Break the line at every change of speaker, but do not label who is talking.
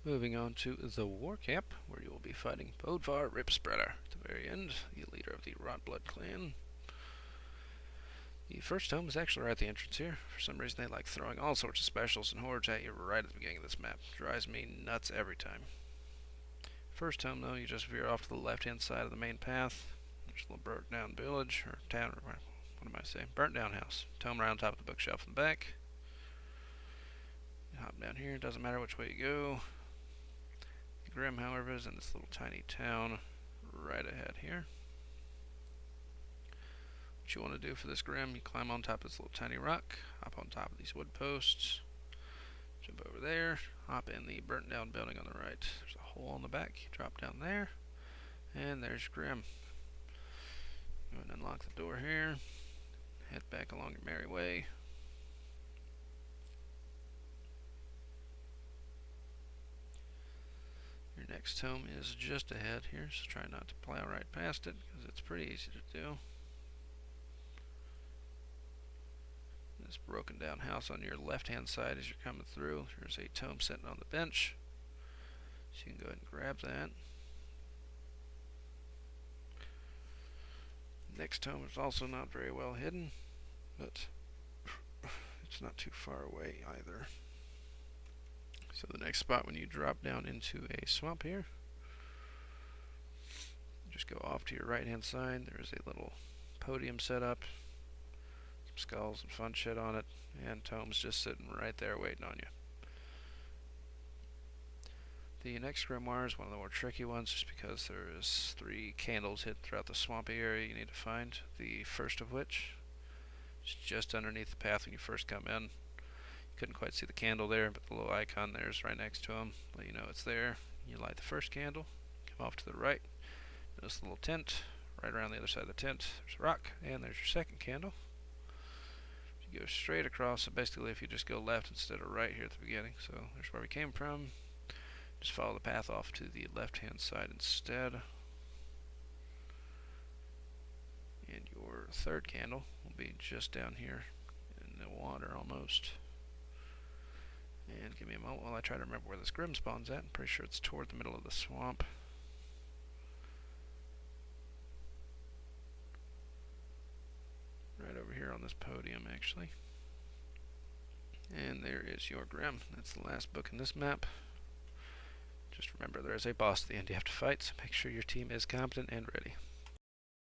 Moving on to the War Camp, where you will be fighting Bodvar Ripspreader at the very end, the leader of the Rotblood clan. The first tome is actually right at the entrance here. For some reason, they like throwing all sorts of specials and hordes at you right at the beginning of this map. Drives me nuts every time. First tome, though, you just veer off to the left-hand side of the main path. There's a little burnt down village, or town, or what am I saying? Burnt down house. Tome right on top of the bookshelf in the back. You hop down here, doesn't matter which way you go. The Grim, however, is in this little tiny town right ahead here. What you want to do for this Grim, you climb on top of this little tiny rock, hop on top of these wood posts, jump over there, hop in the burnt down building on the right. There's a hole in the back, you drop down there, and there's Grim. Go ahead and unlock the door here, head back along your merry way. Your next tome is just ahead here, so try not to plow right past it, because it's pretty easy to do. This broken down house on your left hand side as you're coming through. There's a tome sitting on the bench, so you can go ahead and grab that. Next tome is also not very well hidden, but it's not too far away either. So the next spot, when you drop down into a swamp here, just go off to your right hand side. There's a little podium set up, some skulls and fun shit on it, and tomes just sitting right there waiting on you. The next grimoire is one of the more tricky ones, just because there is 3 candles hidden throughout the swampy area you need to find. The first of which is just underneath the path when you first come in. Couldn't quite see the candle there, but the little icon there is right next to him. Let you know it's there. You light the first candle, come off to the right. Notice the little tent. Right around the other side of the tent, there's a rock, and there's your second candle. You go straight across, so basically if you just go left instead of right here at the beginning, so there's where we came from. Just follow the path off to the left-hand side instead. And your third candle will be just down here in the water almost. And give me a moment while I try to remember where this Grim spawns at. I'm pretty sure it's toward the middle of the swamp. Right over here on this podium, actually. And there is your Grim. That's the last book in this map. Just remember, there is a boss at the end you have to fight, so make sure your team is competent and ready.